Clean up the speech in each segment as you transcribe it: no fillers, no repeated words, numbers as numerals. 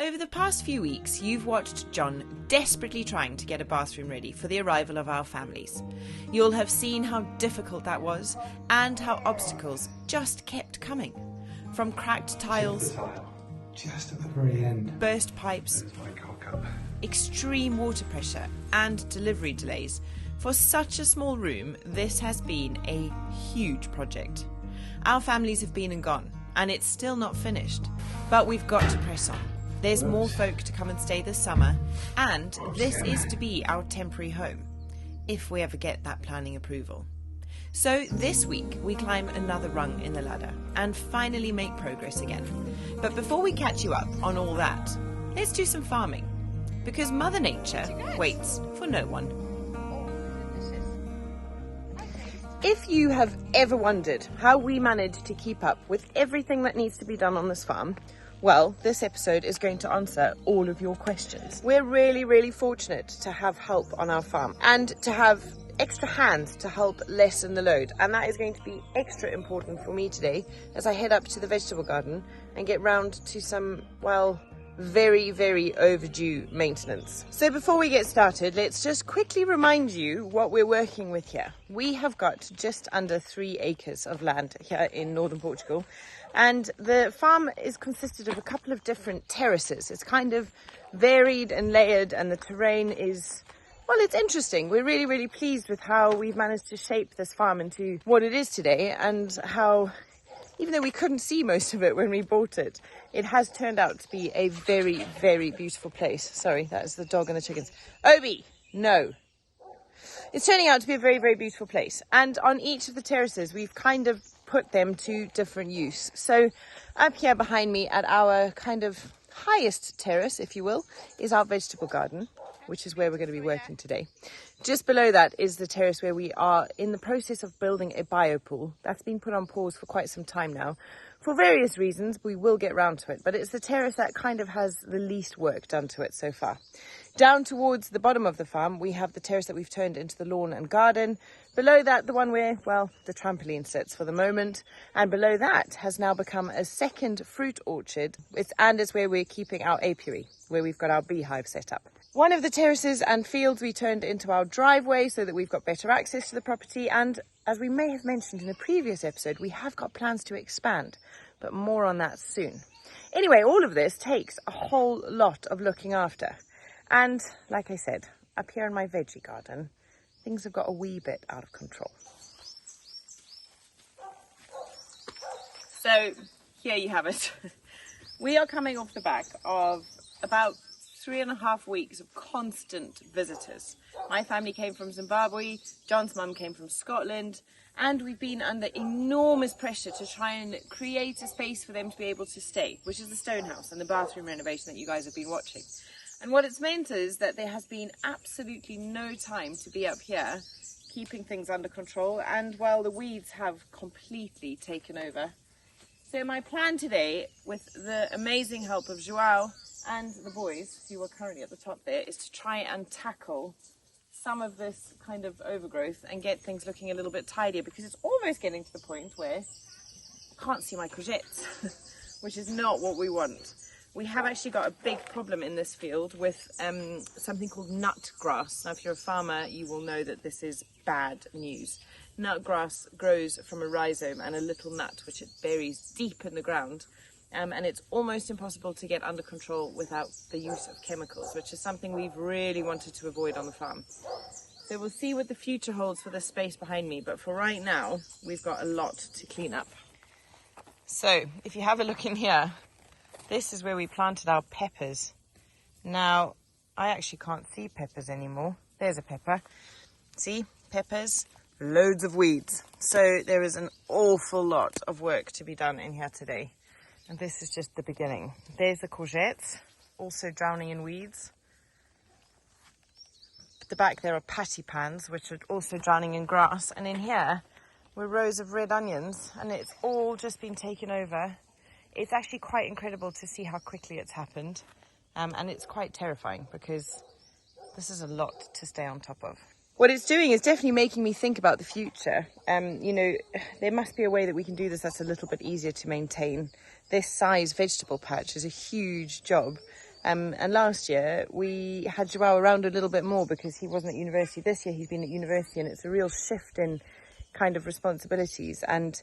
Over the past few weeks, you've watched John desperately trying to get a bathroom ready for the arrival of our families. You'll have seen how difficult that was and how obstacles just kept coming. From cracked tiles, just at the very end, burst pipes, extreme water pressure and delivery delays. For such a small room, this has been a huge project. Our families have been and gone, and it's still not finished. But we've got to press on. There's more folk to come and stay this summer, and this is to be our temporary home, if we ever get that planning approval. So this week we climb another rung in the ladder and finally make progress again. But before we catch you up on all that, let's do some farming, because Mother Nature waits for no one. If you have ever wondered how we manage to keep up with everything that needs to be done on this farm, well, this episode is going to answer all of your questions. We're really, really fortunate to have help on our farm and to have extra hands to help lessen the load. And that is going to be extra important for me today as I head up to the vegetable garden and get round to some, well, very, very overdue maintenance. So before we get started, let's just quickly remind you what we're working with here. We have got just under 3 acres of land here in northern Portugal. And the farm is consisted of a couple of different terraces. It's kind of varied and layered, and the terrain is, well, it's interesting. We're really, really pleased with how we've managed to shape this farm into what it is today, and how, even though we couldn't see most of it when we bought it, it has turned out to be a very, very beautiful place. Sorry, that is the dog and the chickens. Obi, no. It's turning out to be a very, very beautiful place. And on each of the terraces, we've kind of put them to different use. So up here behind me at our kind of highest terrace, if you will, is our vegetable garden, which is where we're going to be working today. Just below that is the terrace where we are in the process of building a biopool. That's been put on pause for quite some time now. For various reasons, we will get round to it, but it's the terrace that kind of has the least work done to it so far. Down towards the bottom of the farm, we have the terrace that we've turned into the lawn and garden. Below that, the one where, well, the trampoline sits for the moment. And below that has now become a second fruit orchard. It's where we're keeping our apiary, where we've got our beehive set up. One of the terraces and fields we turned into our driveway so that we've got better access to the property. And as we may have mentioned in a previous episode, we have got plans to expand, but more on that soon. Anyway, all of this takes a whole lot of looking after. And like I said, up here in my veggie garden, things have got a wee bit out of control. So here you have it. We are coming off the back of about 3.5 weeks of constant visitors. My family came from Zimbabwe, John's mum came from Scotland, and we've been under enormous pressure to try and create a space for them to be able to stay, which is the stone house and the bathroom renovation that you guys have been watching. And what it's meant is that there has been absolutely no time to be up here keeping things under control, and well, the weeds have completely taken over. So my plan today, with the amazing help of Joao and the boys, who are currently at the top there, is to try and tackle some of this kind of overgrowth and get things looking a little bit tidier, because it's almost getting to the point where I can't see my courgettes, which is not what we want. We have actually got a big problem in this field with something called nut grass. Now, if you're a farmer, you will know that this is bad news. Nut grass grows from a rhizome and a little nut, which it buries deep in the ground. And it's almost impossible to get under control without the use of chemicals, which is something we've really wanted to avoid on the farm. So we'll see what the future holds for the space behind me. But for right now, we've got a lot to clean up. So if you have a look in here, this is where we planted our peppers. Now, I actually can't see peppers anymore. There's a pepper. See, peppers, loads of weeds. So there is an awful lot of work to be done in here today. And this is just the beginning. There's the courgettes, also drowning in weeds. At the back there are patty pans, which are also drowning in grass. And in here were rows of red onions, and it's all just been taken over. It's actually quite incredible to see how quickly it's happened. And it's quite terrifying, because this is a lot to stay on top of. What it's doing is definitely making me think about the future. You know, there must be a way that we can do this that's a little bit easier to maintain. This size vegetable patch is a huge job. And last year we had Joao around a little bit more because he wasn't at university. This year he's been at university, and it's a real shift in kind of responsibilities, and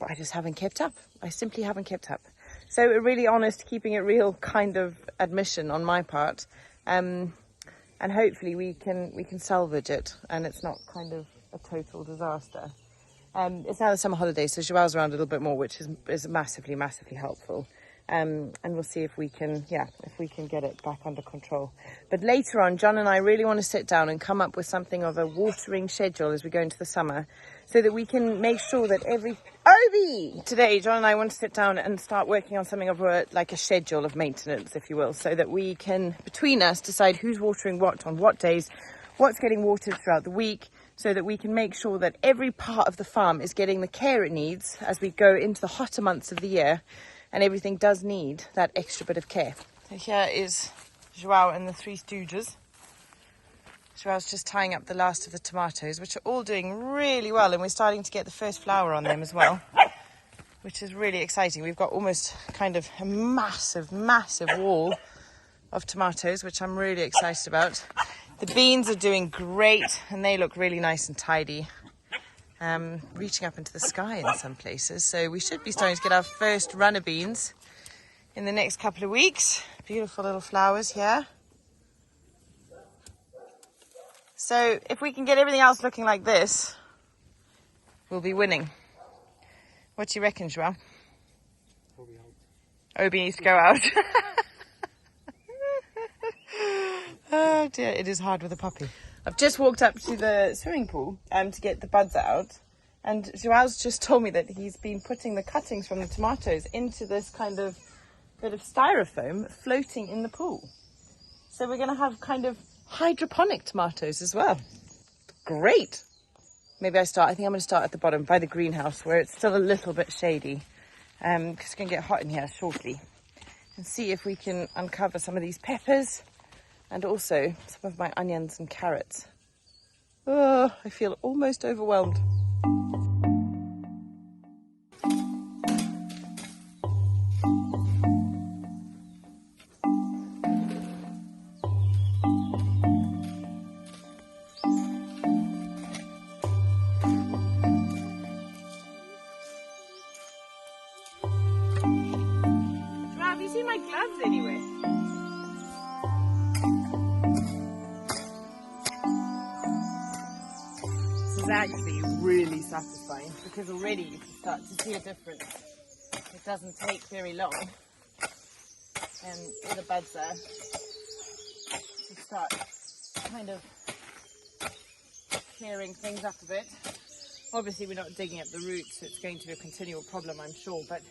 I just haven't kept up. I simply haven't kept up. So a really honest, keeping it real kind of admission on my part, and hopefully we can salvage it and it's not kind of a total disaster. It's now the summer holidays, so Joao's around a little bit more, which is massively helpful. And we'll see if we can get it back under control. But later on, John and I really want to sit down and come up with something of a watering schedule as we go into the summer, so that we can make sure that today, John and I want to sit down and start working on something of a schedule of maintenance, if you will, so that we can, between us, decide who's watering what on what days, what's getting watered throughout the week, so that we can make sure that every part of the farm is getting the care it needs as we go into the hotter months of the year. And everything does need that extra bit of care. So here is Joao and the three stooges. Joao's just tying up the last of the tomatoes, which are all doing really well. And we're starting to get the first flower on them as well, which is really exciting. We've got almost kind of a massive wall of tomatoes, which I'm really excited about. The beans are doing great, and they look really nice and tidy. Reaching up into the sky in some places. So we should be starting to get our first run of beans in the next couple of weeks. Beautiful little flowers here. So if we can get everything else looking like this, we'll be winning. What do you reckon, Joao? Obi needs to go out. Oh dear, it is hard with a puppy. I've just walked up to the swimming pool to get the buds out, and Joao's just told me that he's been putting the cuttings from the tomatoes into this kind of bit of styrofoam floating in the pool. So we're going to have kind of hydroponic tomatoes as well. Great! Maybe I think I'm going to start at the bottom by the greenhouse where it's still a little bit shady, because it's going to get hot in here shortly, and see if we can uncover some of these peppers. And also some of my onions and carrots. Oh, I feel almost overwhelmed. Have you seen my gloves anywhere? Actually really satisfying, because already you can start to see a difference. It doesn't take very long, and all the buds there to start kind of clearing things up a bit. Obviously we're not digging up the roots, so it's going to be a continual problem, I'm sure, but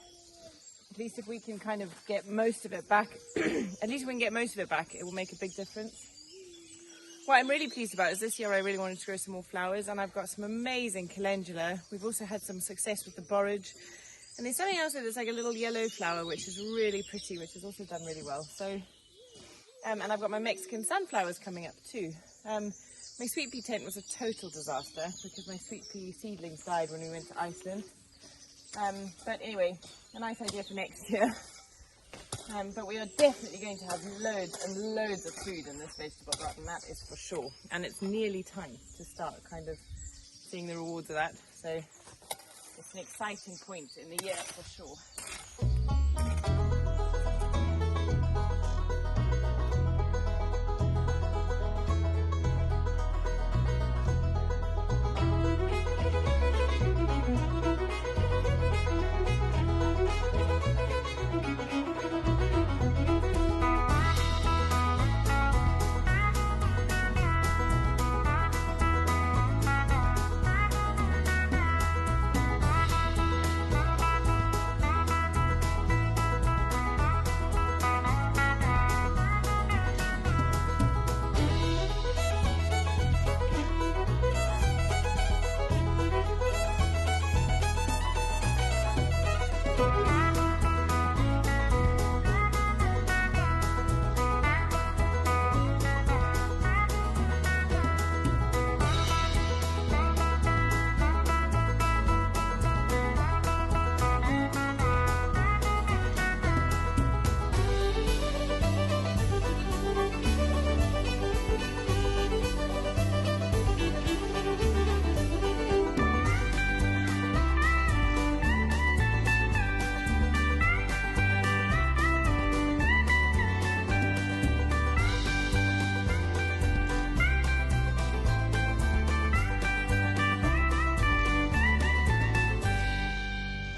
at least if we can kind of get most of it back, at least if we can get most of it back, it will make a big difference. What I'm really pleased about is this year I really wanted to grow some more flowers, and I've got some amazing calendula. We've also had some success with the borage, and there's something else that's like a little yellow flower which is really pretty, which has also done really well. So and I've got my Mexican sunflowers coming up too. My sweet pea tent was a total disaster because my sweet pea seedlings died when we went to Iceland, but anyway, a nice idea for next year. But we are definitely going to have loads and loads of food in this vegetable garden, that is for sure. And it's nearly time to start kind of seeing the rewards of that. So it's an exciting point in the year for sure.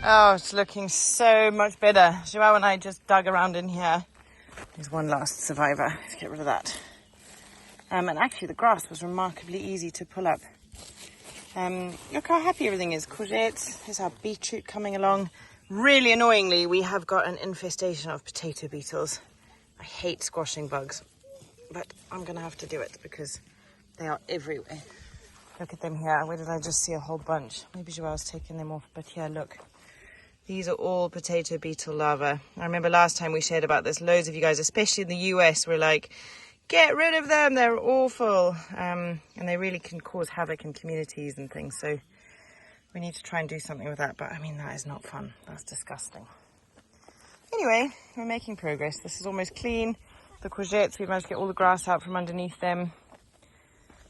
Oh, it's looking so much better. Joao and I just dug around in here. There's one last survivor. Let's get rid of that. And actually the grass was remarkably easy to pull up. Look how happy everything is. Courgettes, here's our beetroot coming along. Really annoyingly, we have got an infestation of potato beetles. I hate squashing bugs, but I'm gonna have to do it because they are everywhere. Look at them here. Where did I just see a whole bunch? Maybe Joao's taken them off, but here, look. These are all potato beetle larvae. I remember last time we shared about this, loads of you guys, especially in the US, were like, get rid of them, they're awful. And they really can cause havoc in communities and things. So we need to try and do something with that. But I mean, that is not fun. That's disgusting. Anyway, we're making progress. This is almost clean. The courgettes, we've managed to get all the grass out from underneath them.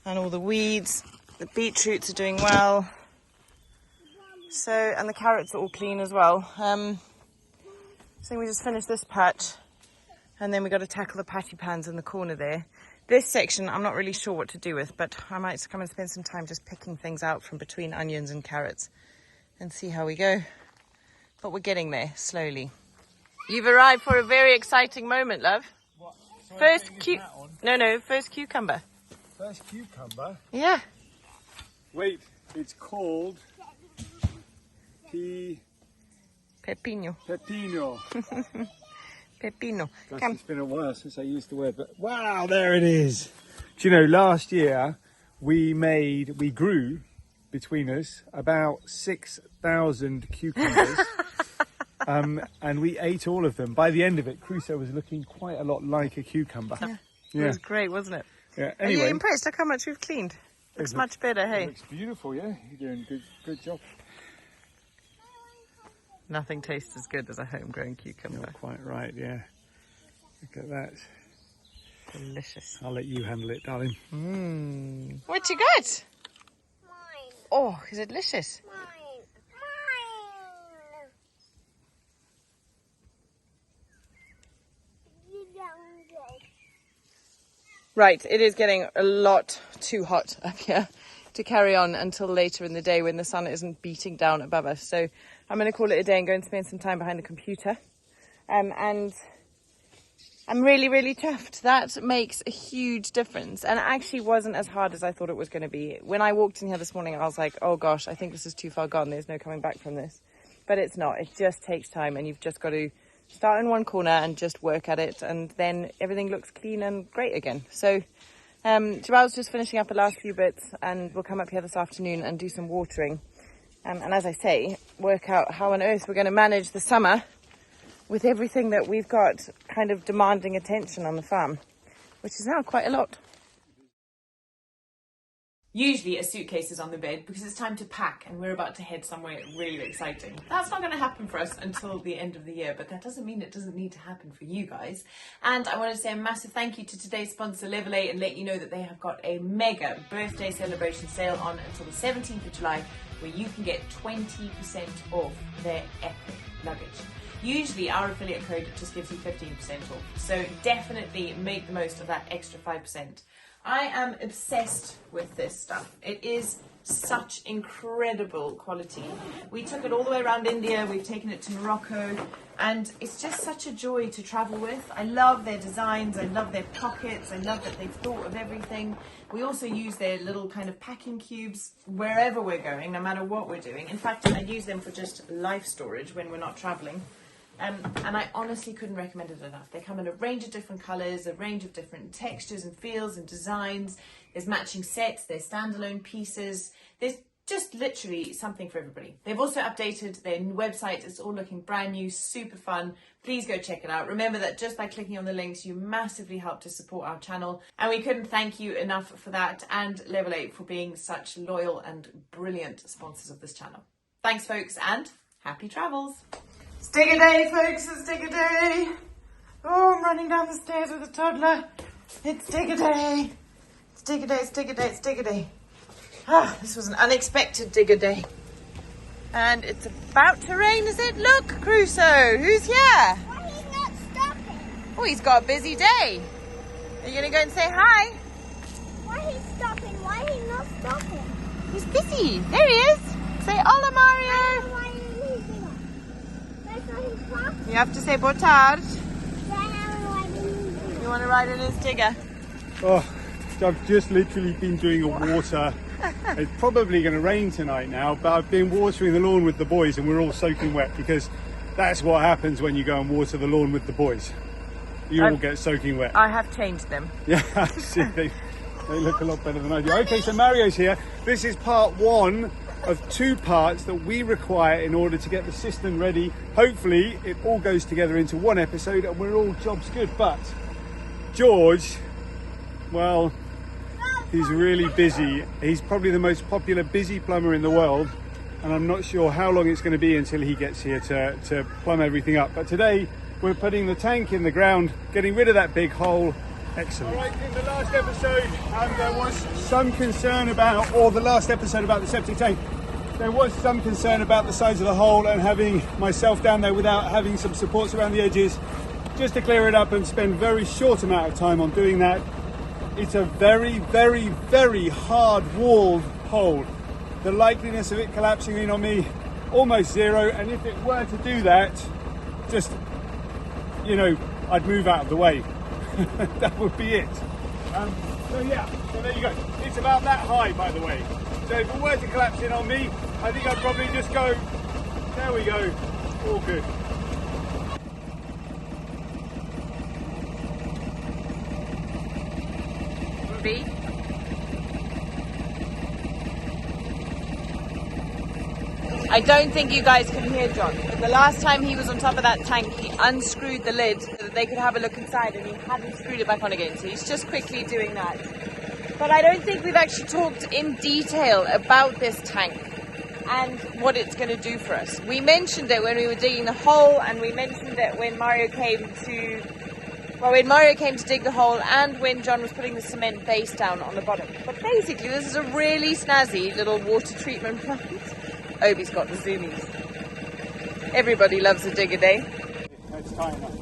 And all the weeds. The beetroots are doing well. So, and the carrots are all clean as well. So we just finished this patch. And then we got to tackle the patty pans in the corner there. This section, I'm not really sure what to do with, but I might come and spend some time just picking things out from between onions and carrots and see how we go. But we're getting there slowly. You've arrived for a very exciting moment, love. What? First first cucumber. First cucumber? Yeah. Wait, it's called Pepino. Pepino. Pepino. Gosh, it's been a while since I used the word, but wow, there it is. Do you know, last year we grew between us about 6,000 cucumbers. And we ate all of them. By the end of it, Crusoe was looking quite a lot like a cucumber. Yeah. It was great, wasn't it? Yeah. Anyway, are you impressed? Look how much we've cleaned. Looks much better, hey? It looks beautiful, yeah. You're doing good job. Nothing tastes as good as a homegrown cucumber. You're quite right, yeah. Look at that. Delicious. I'll let you handle it, darling. What you got? Mine. Oh, is it delicious? Mine. Right, it is getting a lot too hot up here to carry on until later in the day when the sun isn't beating down above us. So I'm going to call it a day and go and spend some time behind the computer. And I'm really, really chuffed. That makes a huge difference. And it actually wasn't as hard as I thought it was going to be. When I walked in here this morning, I was like, oh gosh, I think this is too far gone. There's no coming back from this. But it's not. It just takes time, and you've just got to start in one corner and just work at it, and then everything looks clean and great again. So Joelle's just finishing up the last few bits, and we'll come up here this afternoon and do some watering. And as I say, work out how on earth we're going to manage the summer with everything that we've got kind of demanding attention on the farm, which is now quite a lot. Usually a suitcase is on the bed because it's time to pack and we're about to head somewhere really exciting. That's not going to happen for us until the end of the year, but that doesn't mean it doesn't need to happen for you guys. And I want to say a massive thank you to today's sponsor, Level 8, and let you know that they have got a mega birthday celebration sale on until the 17th of July, where you can get 20% off their epic luggage. Usually our affiliate code just gives you 15% off, so definitely make the most of that extra 5%. I am obsessed with this stuff. It is such incredible quality. We took it all the way around India, we've taken it to Morocco, and it's just such a joy to travel with. I love their designs, I love their pockets, I love that they've thought of everything. We also use their little kind of packing cubes wherever we're going, no matter what we're doing. In fact, I use them for just life storage when we're not traveling. And I honestly couldn't recommend it enough. They come in a range of different colours, a range of different textures and feels and designs. There's matching sets, there's standalone pieces. There's just literally something for everybody. They've also updated their website. It's all looking brand new, super fun. Please go check it out. Remember that just by clicking on the links, you massively help to support our channel. And we couldn't thank you enough for that, and Level 8 for being such loyal and brilliant sponsors of this channel. Thanks, folks, and happy travels. It's digger day, folks, it's digger day. Oh, I'm running down the stairs with a toddler. It's digger day. It's digger day, it's digger day, it's digger day. Ah, this was an unexpected digger day. And it's about to rain, is it? Look, Crusoe, who's here? Why he's not stopping? Oh, he's got a busy day. Are you going to go and say hi? Why he's stopping? Why he's not stopping? He's busy. There he is. Say hola, Mario. Why is he doing? You have to say boa tarde. You want to ride in his digger? Oh, I've just literally been doing a water. It's probably going to rain tonight now, but I've been watering the lawn with the boys and we're all soaking wet because that's what happens when you go and water the lawn with the boys. You all get soaking wet. I have changed them. Yeah, see, they look a lot better than I do. Okay, so Mario's here. This is part one of 2 parts that we require in order to get the system ready. Hopefully it all goes together into one episode and we're all jobs good. But George, well, he's really busy. He's probably the most popular busy plumber in the world, and I'm not sure how long it's going to be until he gets here to plumb everything up. But today we're putting the tank in the ground, getting rid of that big hole. Excellent. All right, in the last episode there was some concern about, or the last episode about the septic tank, there was some concern about the size of the hole and having myself down there without having some supports around the edges. Just to clear it up and spend very short amount of time on doing that. It's a very, very, very hard walled hole. The likeliness of it collapsing in on me, almost zero. And if it were to do that, just, you know, I'd move out of the way. That would be it. So yeah, so there you go. It's about that high, by the way. So if it were to collapse in on me, I think I'd probably just go, there we go, all good. B. I don't think you guys can hear John, but the last time he was on top of that tank, he unscrewed the lid so that they could have a look inside, and he hadn't screwed it back on again, so he's just quickly doing that. But I don't think we've actually talked in detail about this tank and what it's going to do for us. We mentioned it when we were digging the hole, and we mentioned it when Mario came to dig the hole and when John was putting the cement base down on the bottom. But basically, this is a really snazzy little water treatment plant. Obi's got the zoomies. Everybody loves a dig a day. It's time enough.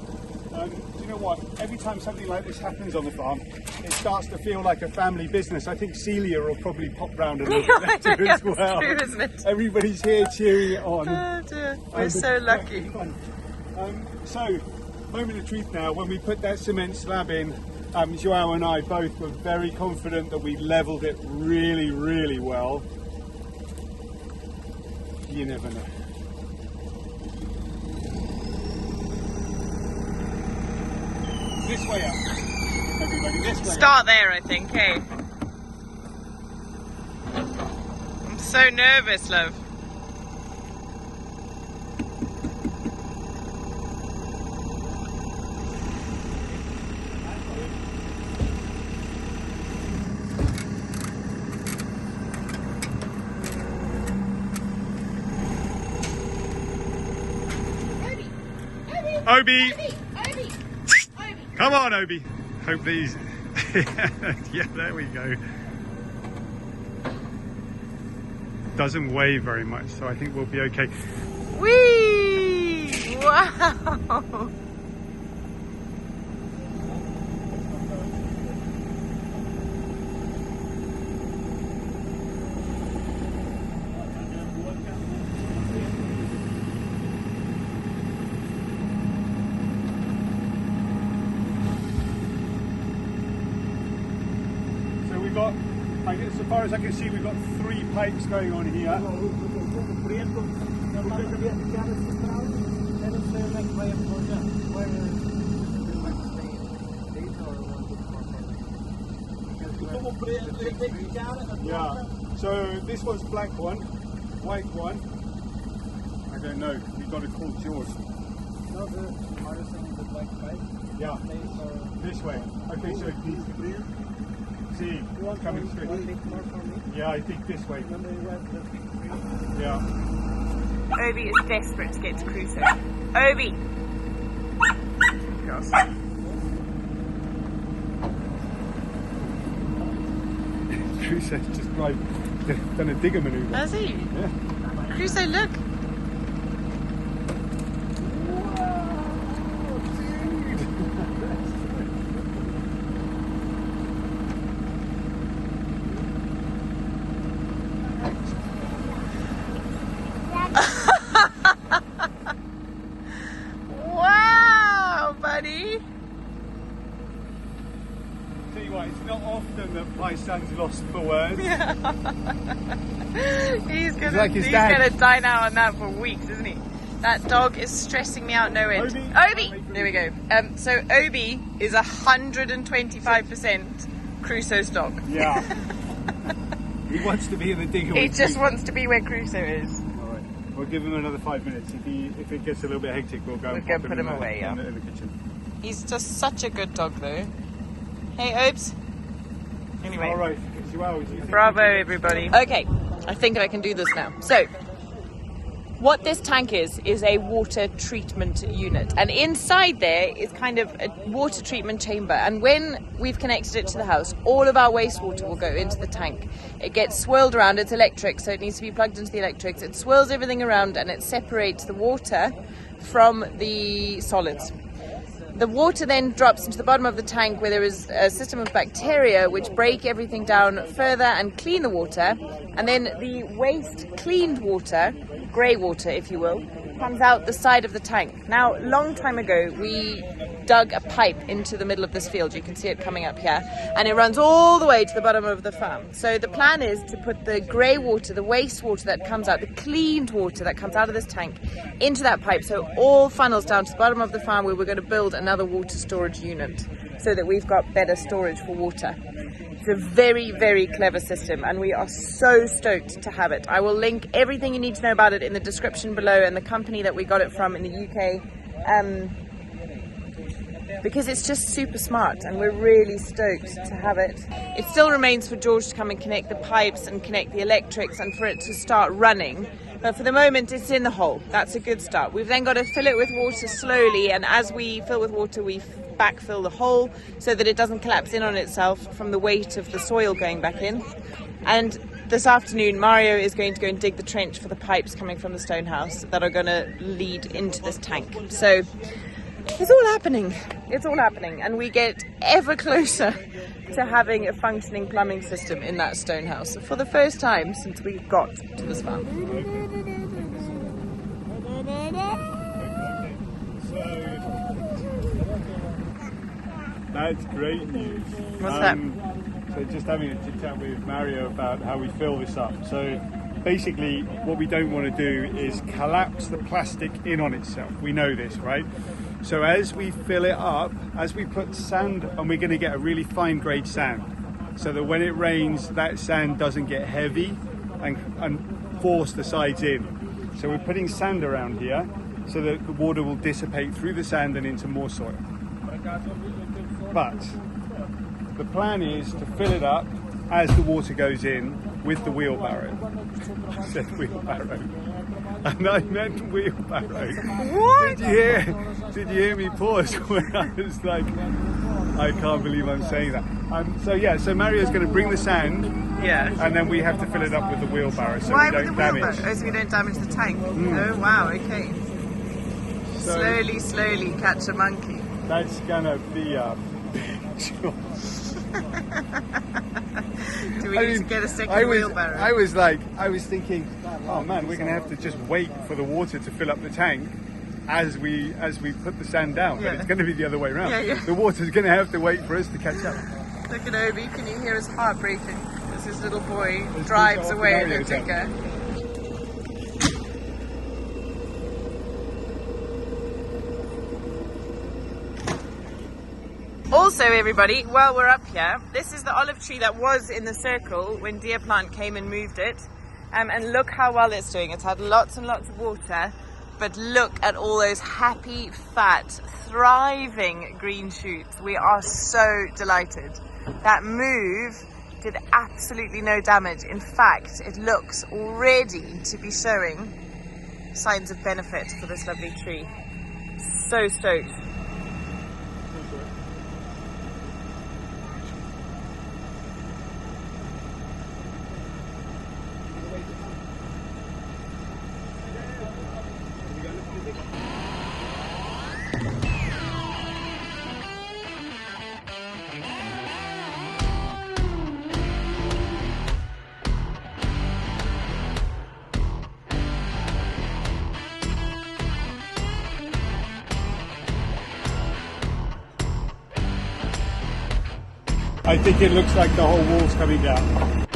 Do you know what? Every time something like this happens on the farm, it starts to feel like a family business. I think Celia will probably pop round a little bit later as well. True, isn't it? Everybody's here cheering it on. Oh dear, we're so lucky. So, moment of truth now. When we put that cement slab in, Joao and I both were very confident that we levelled it really, really well. You never know. This way up, everybody, this way Start up. there, I think, hey? I'm so nervous, love. Obi! Come on, Obi! Hope these... yeah, there we go. Doesn't weigh very much, so I think we'll be okay. Whee! Wow! So far as I can see, we've got 3 pipes going on here. Yeah, so this one's black one, white one. I don't know, we've got to call George. No, the black pipe. Yeah, this way. Okay, so it needs to be. See, You want coming one, straight. one bit more for me? Yeah, I think this way. Remember you went the big three? Yeah. Obi is desperate to get to Crusoe. Obi! Girls. Crusoe's just done a digger manoeuvre. Has he? Yeah. Crusoe, look! you what, it's not often that my son's lost for words. He's gonna, like his he's dad. gonna die now on that for weeks, isn't he? That dog is stressing me out no end. Obi! There we go. So Obi is 125% Crusoe's dog. Yeah. He wants to be in the digger. He with just me. wants to be where Crusoe is. Alright, we'll give him another 5 minutes. If it gets a little bit hectic, we'll go and We'll pop go put him in away, yeah. in the kitchen. He's just such a good dog though. Hey Obes. Anyway. Alright, well, Bravo everybody. Okay, I think I can do this now. So, what this tank is a water treatment unit. And inside there is kind of a water treatment chamber. And when we've connected it to the house, all of our wastewater will go into the tank. It gets swirled around, it's electric, so it needs to be plugged into the electrics. It swirls everything around and it separates the water from the solids. The water then drops into the bottom of the tank where there is a system of bacteria which break everything down further and clean the water. And then the waste cleaned water, grey water if you will, comes out the side of the tank. Now, a long time ago, we dug a pipe into the middle of this field. You can see it coming up here. And it runs all the way to the bottom of the farm. So the plan is to put the grey water, the waste water that comes out, the cleaned water that comes out of this tank into that pipe. So it all funnels down to the bottom of the farm where we're going to build another water storage unit so that we've got better storage for water. It's a very, very clever system and we are so stoked to have it. I will link everything you need to know about it in the description below and the company that we got it from in the UK. Because it's just super smart and we're really stoked to have it. It still remains for George to come and connect the pipes and connect the electrics and for it to start running. But for the moment it's in the hole. That's a good start. We've then got to fill it with water slowly, and as we fill with water we backfill the hole so that it doesn't collapse in on itself from the weight of the soil going back in. And this afternoon Mario is going to go and dig the trench for the pipes coming from the stone house that are going to lead into this tank. So it's all happening. It's all happening, and we get ever closer to having a functioning plumbing system in that stone house for the first time since we got to this farm. That's great news. What's that? So just having a chit chat with Mario about how we fill this up. So basically what we don't want to do is collapse the plastic in on itself. We know this, right? So as we fill it up, as we put sand, and we're going to get a really fine grade sand, so that when it rains, that sand doesn't get heavy and force the sides in. So we're putting sand around here so that the water will dissipate through the sand and into more soil. But the plan is to fill it up as the water goes in with the wheelbarrow. I said wheelbarrow. And I meant wheelbarrow. What? Did you hear me pause when I was like, I can't believe I'm saying that. So Mario's going to bring the sand, Yeah. and then we have to fill it up with the wheelbarrow so Why we with the don't damage. wheelbarrow? Oh, so we don't damage the tank. Oh wow, okay. So Slowly catch a monkey. that's gonna be a Do we need to get a second wheelbarrow? I was thinking, oh man, we're gonna have to just wait for the water to fill up the tank as we put the sand down. Yeah. But it's gonna be the other way around. Yeah. The water's gonna have to wait for us to catch up. Look at Obi, can you hear his heart breaking as his little boy drives away in the digger? Also everybody, while we're up here, this is the olive tree that was in the circle when Deer Plant came and moved it. And look how well it's doing. It's had lots and lots of water, but look at all those happy, fat, thriving green shoots. We are so delighted. That move did absolutely no damage. In fact, it looks already to be showing signs of benefit for this lovely tree. So stoked. I think it looks like the whole wall's coming down.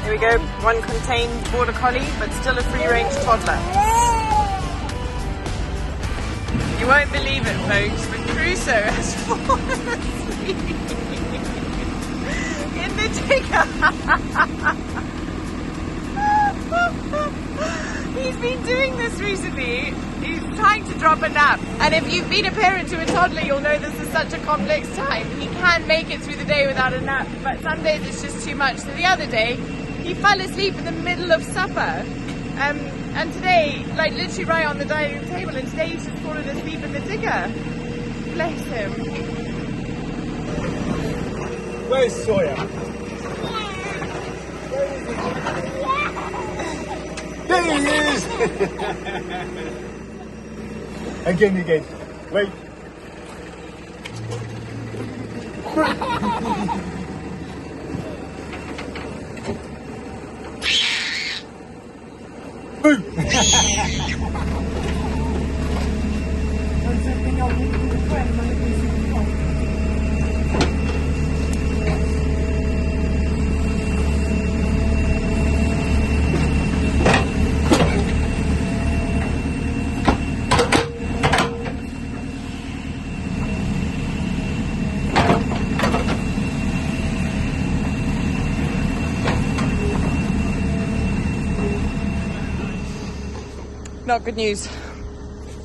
Here we go, one contained border collie, but still a free-range toddler. You won't believe it, folks, but Crusoe has fallen asleep in the digger. He's been doing this recently. He's trying to drop a nap. And if you've been a parent to a toddler, you'll know this is such a complex time. He can make it through the day without a nap, but some days it's just too much. So the other day, he fell asleep in the middle of supper. And today, like literally right on the dining room table, and today he's just fallen asleep in the digger. Bless him. Where's Sawyer? There he is! Again. Wait. Boo! Not good news.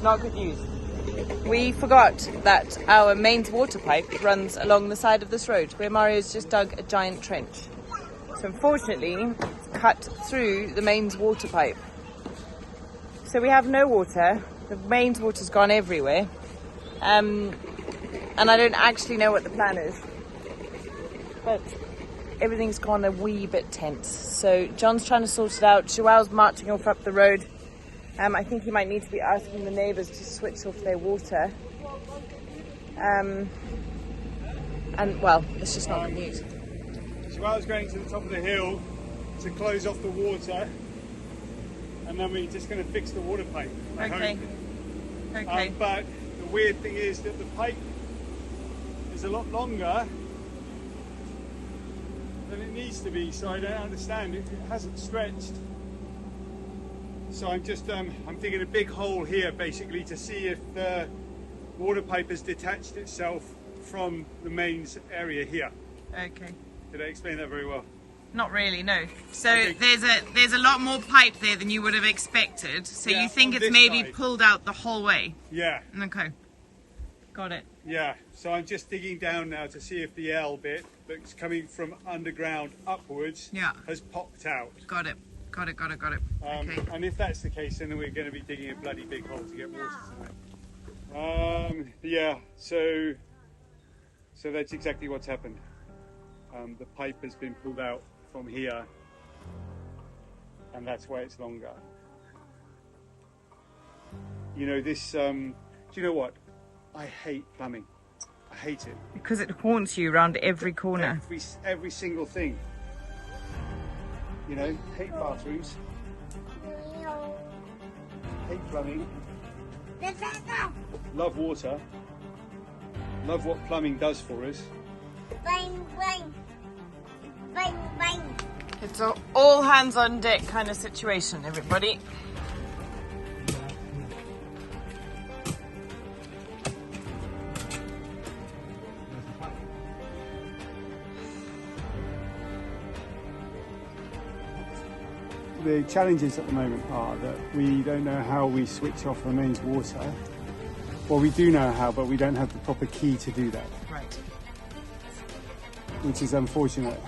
Not good news. We forgot that our mains water pipe runs along the side of this road where Mario's just dug a giant trench. So unfortunately, it's cut through the mains water pipe. So we have no water. The mains water's gone everywhere. And I don't actually know what the plan is. But everything's gone a wee bit tense. So John's trying to sort it out. Joelle's marching off up the road. I think he might need to be asking the neighbours to switch off their water. And well, it's just not good news. So I was going to the top of the hill to close off the water, and then we're just going to fix the water pipe. Okay. Okay. But the weird thing is that the pipe is a lot longer than it needs to be, so I don't understand. It hasn't stretched. So I'm just I'm digging a big hole here basically to see if the water pipe has detached itself from the mains area here. Okay. Did I explain that very well? Not really, no. So Okay. there's a lot more pipe there than you would have expected. So Yeah, you think on it's this maybe side. pulled out the whole way. Yeah, Okay. Got it. yeah. So I'm just digging down now to see if the L bit that's coming from underground upwards Yeah. has popped out. Got it. Got it. Okay. And if that's the case, then we're going to be digging a bloody big hole to get water tonight. Yeah, so that's exactly what's happened. The pipe has been pulled out from here, and that's why it's longer. You know, this, do you know what? I hate plumbing. I hate it. Because it haunts you around every corner. Every single thing. You know, hate bathrooms, hate plumbing, love water, love what plumbing does for us. Bang, bang. Bang, bang. It's an all hands on deck kind of situation, everybody. The challenges at the moment are that we don't know how we switch off the mains water. Well, we do know how, but we don't have the proper key to do that, Right. which is unfortunate.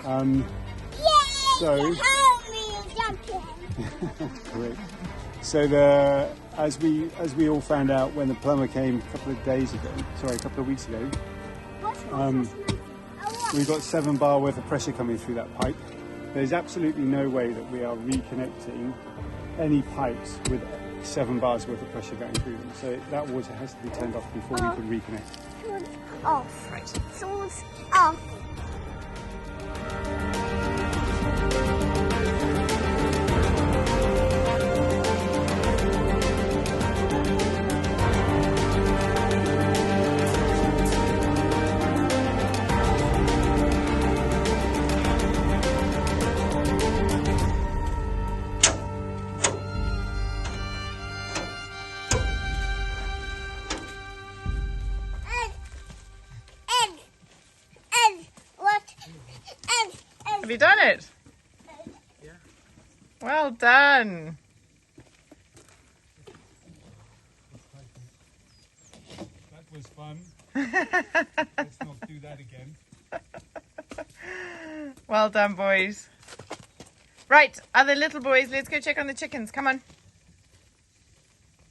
Yay! So- You help me, champion. Great. So the as we all found out when the plumber came a couple of weeks ago, we've got 7 bar worth of pressure coming through that pipe. There's absolutely no way that we are reconnecting any pipes with 7 bars worth of pressure going through them. So that water has to be turned off before we can reconnect. Switch off. Right. Switch off. Have you done it? Yeah. Well done. That was fun. Let's not do that again. Well done, boys. Right, other little boys, let's go check on the chickens. Come on.